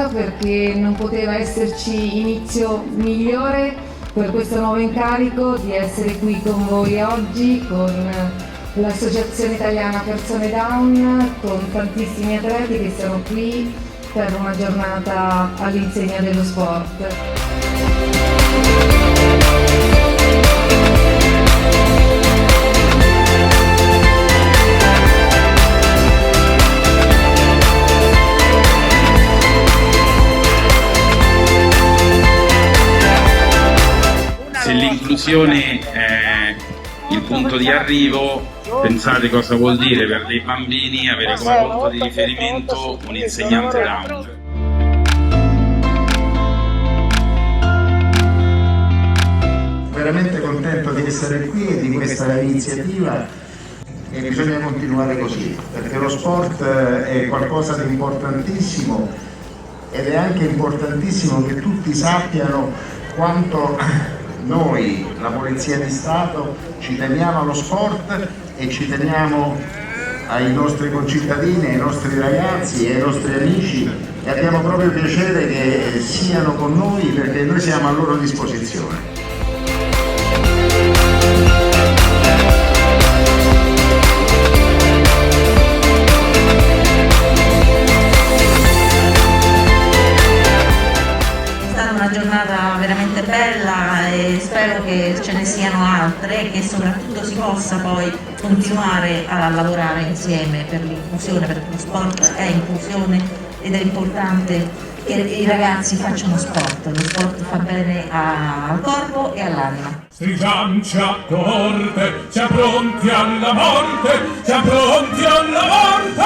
ringraziarla perché non poteva esserci inizio migliore per questo nuovo incarico di essere qui con voi oggi, con l'Associazione Italiana Persone Down, con tantissimi atleti che sono qui per una giornata all'insegna dello sport. Se l'inclusione è il punto di arrivo, pensate cosa vuol dire per dei bambini avere come punto di riferimento un insegnante Down. Veramente contento di essere qui e di questa iniziativa e bisogna continuare così, perché lo sport è qualcosa di importantissimo ed è anche importantissimo che tutti sappiano quanto noi, la Polizia di Stato, ci teniamo allo sport e ci teniamo ai nostri concittadini, ai nostri ragazzi e ai nostri amici e abbiamo proprio piacere che siano con noi perché noi siamo a loro disposizione. Giornata veramente bella e spero che ce ne siano altre e che soprattutto si possa poi continuare a lavorare insieme per l'inclusione, perché lo sport è inclusione ed è importante che i ragazzi facciano sport. Lo sport fa bene al corpo e all'anima. Stringiamoci a corte, siamo pronti alla morte, siamo pronti alla morte,